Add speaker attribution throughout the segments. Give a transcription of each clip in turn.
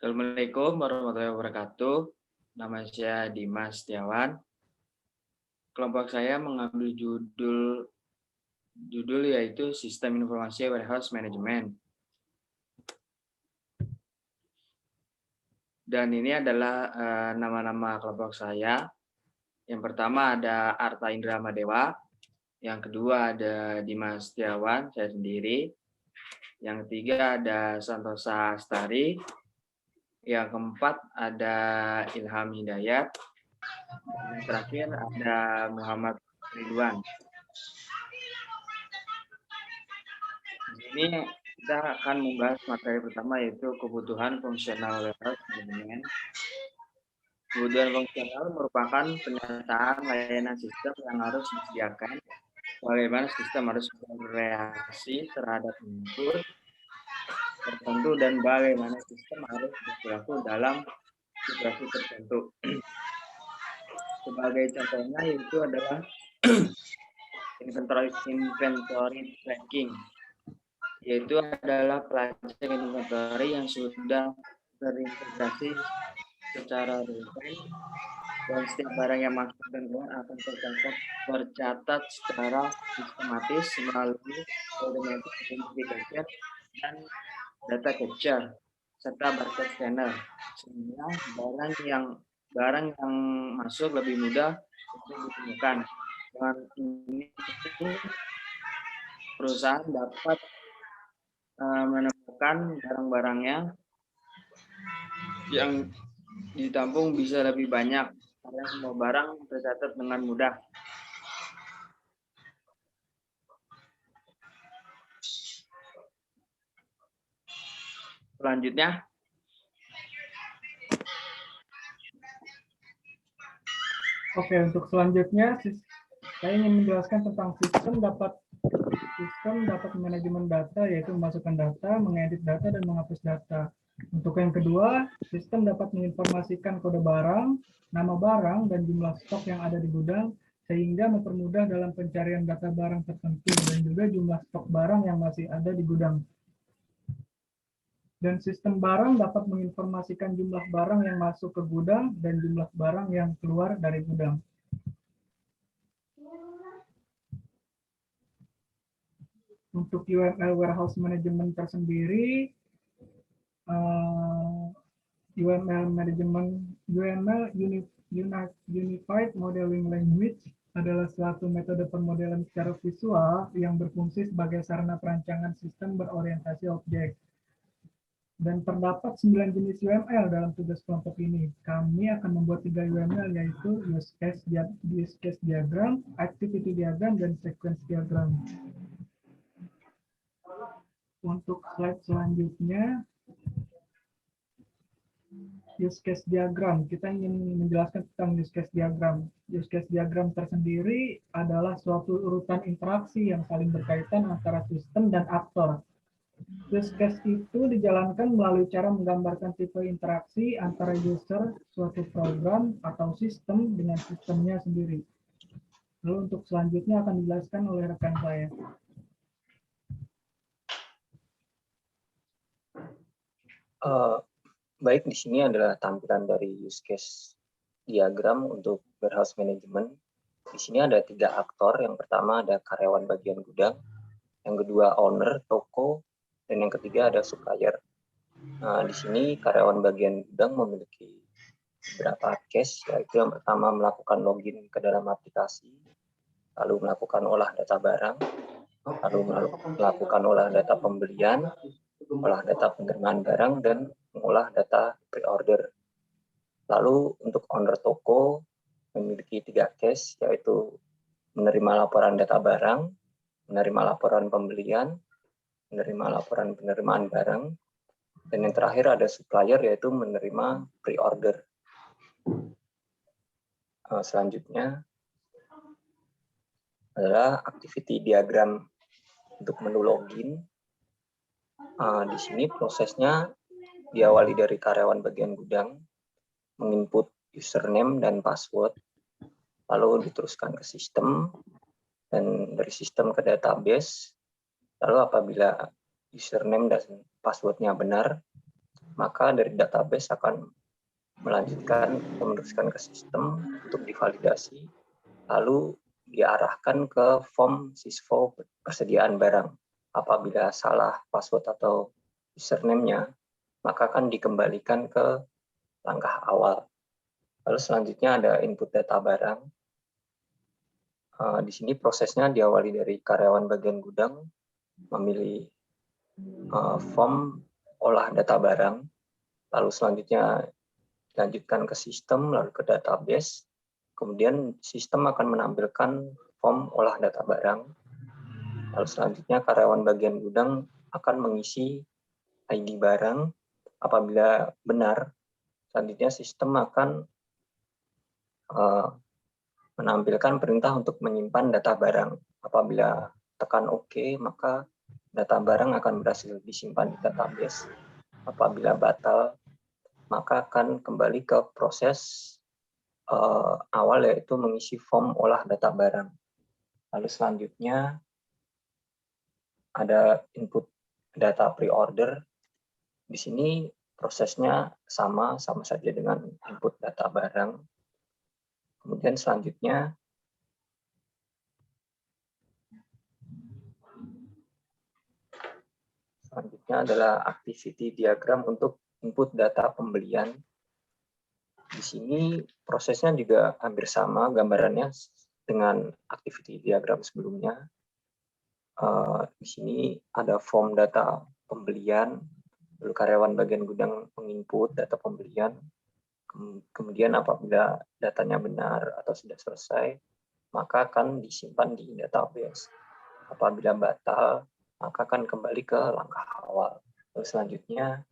Speaker 1: Assalamualaikum warahmatullahi wabarakatuh. Nama saya Dimas Setiawan. Kelompok saya mengambil judul yaitu Sistem Informasi Warehouse Management. Dan ini adalah nama-nama kelompok saya. Yang pertama ada Arta Indra Madewa. Yang kedua ada Dimas Setiawan, saya sendiri. Yang ketiga ada Santosa Astari. Yang keempat ada Ilham Hidayat. Dan yang terakhir ada Muhammad Ridwan. Di sini kita akan membahas materi pertama yaitu kebutuhan fungsional warehouse management. Kebutuhan fungsional merupakan pernyataan layanan sistem yang harus disediakan, bagaimana sistem harus bereaksi terhadap input tertentu dan bagaimana sistem harus berperilaku dalam situasi tertentu. Sebagai contohnya itu adalah inventory tracking, yaitu adalah pelacak inventory yang sudah terintegrasi secara real-time dan setiap barang yang masuk dan keluar akan tercatat secara sistematis melalui automatic identification dan data capture serta barcode scanner, sehingga barang yang masuk lebih mudah untuk ditemukan. Dengan ini perusahaan dapat menemukan barang-barangnya yang ditampung bisa lebih banyak karena semua barang tercatat dengan mudah. Selanjutnya,
Speaker 2: oke, untuk selanjutnya saya ingin menjelaskan tentang sistem dapat manajemen data, yaitu memasukkan data, mengedit data, dan menghapus data. Untuk yang kedua, sistem dapat menginformasikan kode barang, nama barang, dan jumlah stok yang ada di gudang, sehingga mempermudah dalam pencarian data barang tertentu dan juga jumlah stok barang yang masih ada di gudang. Dan sistem barang dapat menginformasikan jumlah barang yang masuk ke gudang dan jumlah barang yang keluar dari gudang. Untuk UML Warehouse Management tersendiri, UML Unified Modeling Language adalah suatu metode pemodelan secara visual yang berfungsi sebagai sarana perancangan sistem berorientasi objek. Dan terdapat 9 jenis UML dalam tugas kelompok ini. Kami akan membuat 3 UML, yaitu use case diagram, activity diagram, dan sequence diagram. Untuk slide selanjutnya, use case diagram. Kita ingin menjelaskan tentang use case diagram. Use case diagram tersendiri adalah suatu urutan interaksi yang saling berkaitan antara sistem dan aktor. Use case itu dijalankan melalui cara menggambarkan tipe interaksi antara user, suatu program, atau sistem dengan sistemnya sendiri. Lalu untuk selanjutnya akan dijelaskan oleh rekan saya.
Speaker 3: Baik, di sini adalah tampilan dari use case diagram untuk warehouse management. Di sini ada 3 aktor. Yang pertama ada karyawan bagian gudang, yang kedua owner toko, dan yang ketiga ada supplier. Nah, di sini karyawan bagian gudang memiliki beberapa case, yaitu yang pertama melakukan login ke dalam aplikasi, lalu melakukan olah data barang, lalu melakukan olah data pembelian, olah data penerimaan barang, dan mengolah data pre-order. Lalu untuk owner toko memiliki 3 case, yaitu menerima laporan data barang, menerima laporan pembelian, menerima laporan penerimaan barang, dan yang terakhir ada supplier, yaitu menerima pre-order. Selanjutnya adalah activity diagram untuk menu login. Di sini prosesnya diawali dari karyawan bagian gudang menginput username dan password, lalu diteruskan ke sistem, dan dari sistem ke database. Lalu apabila username dan passwordnya benar, maka dari database akan meneruskan ke sistem untuk divalidasi, lalu diarahkan ke form sysfo persediaan barang. Apabila salah password atau username-nya, maka akan dikembalikan ke langkah awal. Lalu selanjutnya ada input data barang. Di sini prosesnya diawali dari karyawan bagian gudang memilih form olah data barang, lalu selanjutnya dilanjutkan ke sistem, lalu ke database, kemudian sistem akan menampilkan form olah data barang, lalu selanjutnya karyawan bagian gudang akan mengisi ID barang. Apabila benar, selanjutnya sistem akan menampilkan perintah untuk menyimpan data barang. Apabila tekan OK, maka data barang akan berhasil disimpan di database. Apabila batal, maka akan kembali ke proses awal, yaitu mengisi form olah data barang. Lalu selanjutnya ada input data pre-order. Di sini prosesnya sama saja dengan input data barang. Kemudian selanjutnya adalah activity diagram untuk input data pembelian. Di sini prosesnya juga hampir sama gambarannya dengan activity diagram sebelumnya. Di sini ada form data pembelian, lalu karyawan bagian gudang menginput data pembelian. Kemudian apabila datanya benar atau sudah selesai, maka akan disimpan di database. Apabila batal, maka akan kembali ke langkah awal. Lalu selanjutnya,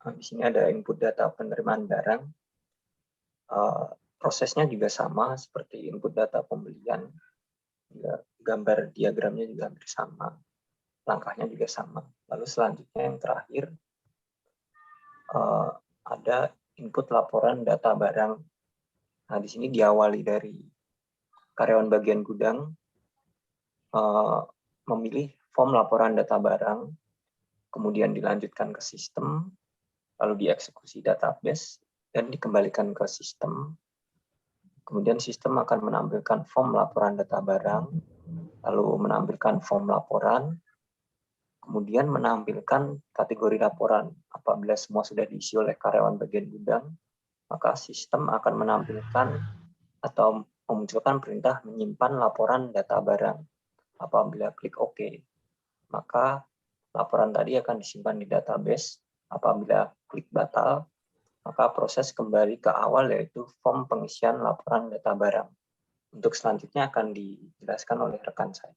Speaker 3: di sini ada input data penerimaan barang. Prosesnya juga sama seperti input data pembelian. Gambar diagramnya juga hampir sama. Langkahnya juga sama. Lalu selanjutnya yang terakhir, ada input laporan data barang. Nah, di sini diawali dari karyawan bagian gudang memilih form laporan data barang, kemudian dilanjutkan ke sistem, lalu dieksekusi database, dan dikembalikan ke sistem. Kemudian sistem akan menampilkan form laporan data barang, lalu menampilkan form laporan, kemudian menampilkan kategori laporan. Apabila semua sudah diisi oleh karyawan bagian gudang, maka sistem akan menampilkan atau memunculkan perintah menyimpan laporan data barang. Apabila klik OK, maka laporan tadi akan disimpan di database. Apabila klik batal, maka proses kembali ke awal, yaitu form pengisian laporan data barang. Untuk selanjutnya akan dijelaskan oleh rekan saya.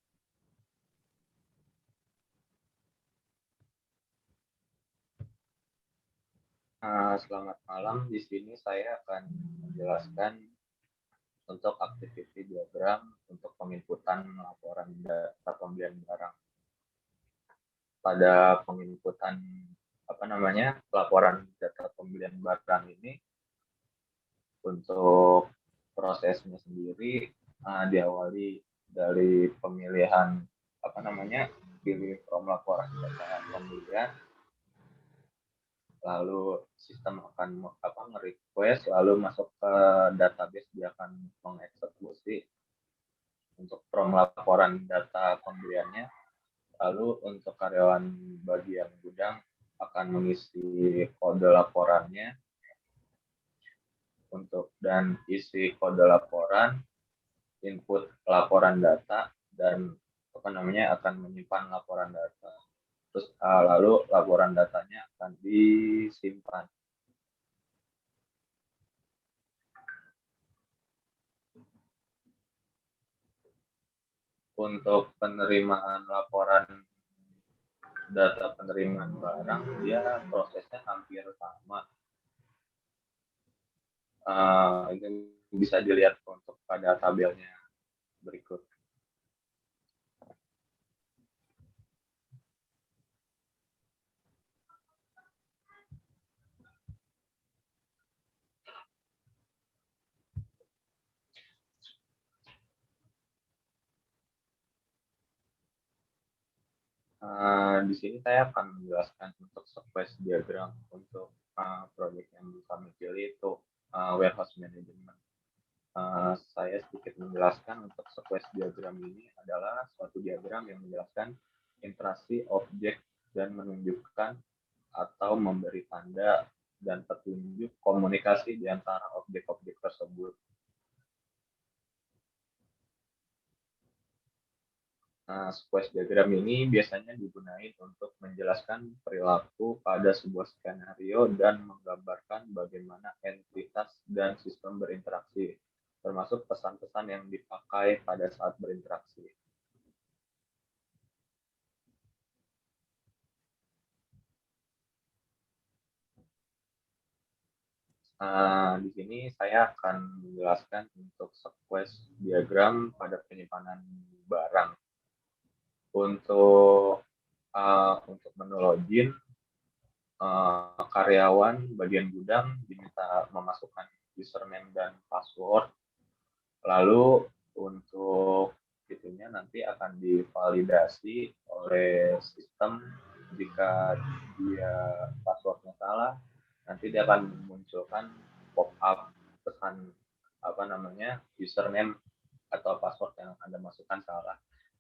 Speaker 4: Selamat malam. Di sini saya akan menjelaskan untuk activity diagram untuk penginputan laporan data pembelian barang. Pada penginputan laporan data pembelian barang ini, untuk prosesnya sendiri diawali dari pemilihan pilih form laporan data pembelian, lalu sistem akan nge-request, lalu masuk ke database, dia akan mengeksekusi untuk form laporan data pembeliannya. Lalu untuk karyawan bagian gudang akan mengisi kode laporannya dan isi kode laporan, input laporan data, dan akan menyimpan laporan data. Terus lalu laporan datanya akan disimpan. Untuk penerimaan laporan data penerimaan barang, dia prosesnya hampir sama. Ini bisa dilihat untuk pada tabelnya berikut. Di sini saya akan menjelaskan untuk sequence diagram untuk proyek yang kami pilih itu warehouse management. Saya sedikit menjelaskan untuk sequence diagram ini adalah suatu diagram yang menjelaskan interaksi objek dan menunjukkan atau memberi tanda dan petunjuk komunikasi di antara objek-objek tersebut. Sequence diagram ini biasanya digunakan untuk menjelaskan perilaku pada sebuah skenario dan menggambarkan bagaimana entitas dan sistem berinteraksi, termasuk pesan-pesan yang dipakai pada saat berinteraksi. Di sini saya akan menjelaskan untuk sequence diagram pada penyimpanan barang. Untuk menu login, karyawan bagian gudang diminta memasukkan username dan password. Lalu untuk itunya nanti akan divalidasi oleh sistem. Jika dia passwordnya salah, nanti dia akan memunculkan pop-up pesan username atau password yang Anda masukkan salah.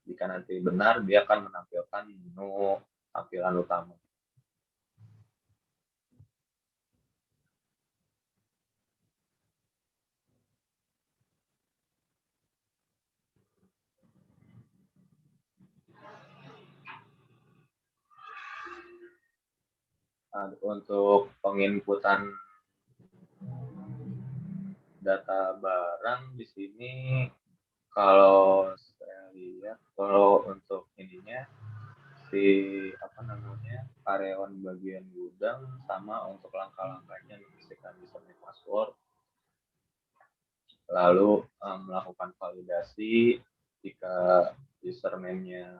Speaker 4: Jika nanti benar, dia akan menampilkan menu tampilan utama. Untuk penginputan data barang di sini, kalau saya lihat, kalau untuk ininya karyawan bagian gudang sama untuk langkah-langkahnya mengisikan username password, lalu melakukan validasi. Jika username-nya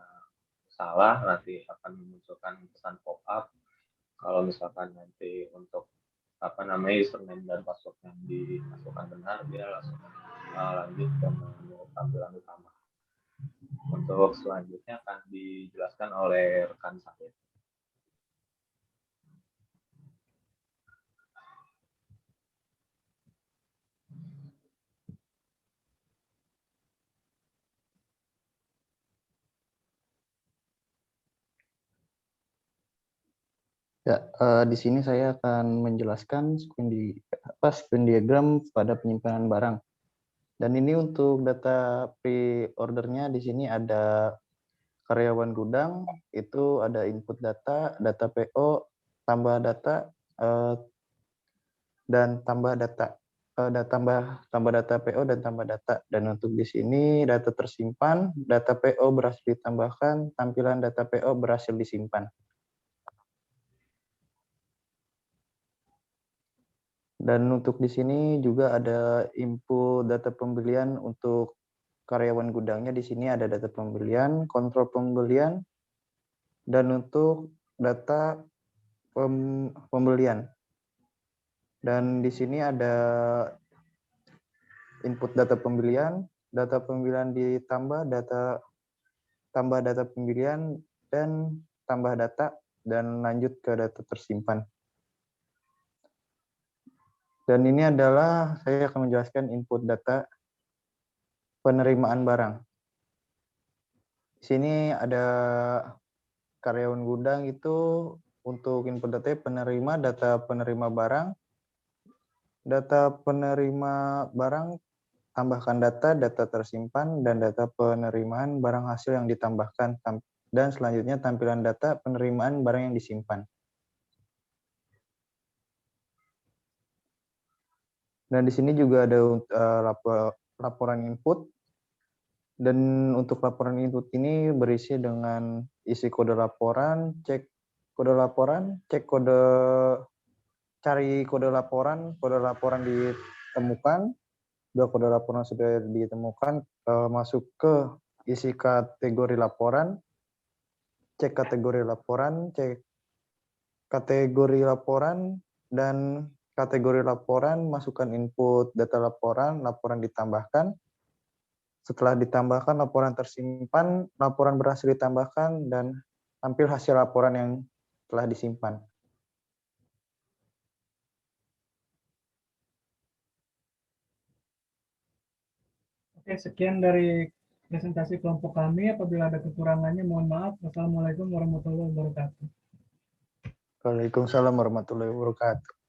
Speaker 4: salah, nanti akan memunculkan pesan pop-up. Kalau misalkan nanti untuk username dan password yang dimasukkan benar, dia langsung lanjut ke menu tampilan utama. Untuk selanjutnya akan dijelaskan oleh rekan saya.
Speaker 5: Ya, di sini saya akan menjelaskan screen diagram pada penyimpanan barang. Dan ini untuk data pre-ordernya di sini ada karyawan gudang, itu ada input data, data PO, tambah data, dan tambah data. Tambah data PO dan tambah data. Dan untuk di sini data tersimpan, data PO berhasil ditambahkan, tampilan data PO berhasil disimpan. Dan untuk di sini juga ada input data pembelian untuk karyawan gudangnya. Di sini ada data pembelian, kontrol pembelian, dan untuk data pembelian. Dan di sini ada input data pembelian ditambah tambah data pembelian, dan tambah data, dan lanjut ke data tersimpan. Dan ini adalah saya akan menjelaskan input data penerimaan barang. Di sini ada karyawan gudang itu untuk input data data penerima barang. Data penerima barang, tambahkan data tersimpan, dan data penerimaan barang hasil yang ditambahkan. Dan selanjutnya tampilan data penerimaan barang yang disimpan. Dan di sini juga ada laporan input. Dan untuk laporan input ini berisi dengan isi kode laporan, cek kode laporan, cari kode laporan ditemukan, dua kode laporan sudah ditemukan, masuk ke isi kategori laporan, cek kategori laporan, dan kategori laporan, masukkan input data laporan ditambahkan. Setelah ditambahkan, laporan tersimpan, laporan berhasil ditambahkan, dan tampil hasil laporan yang telah disimpan.
Speaker 2: Oke, sekian dari presentasi kelompok kami. Apabila ada kekurangannya, mohon maaf. Wassalamualaikum warahmatullahi wabarakatuh.
Speaker 5: Waalaikumsalam warahmatullahi wabarakatuh.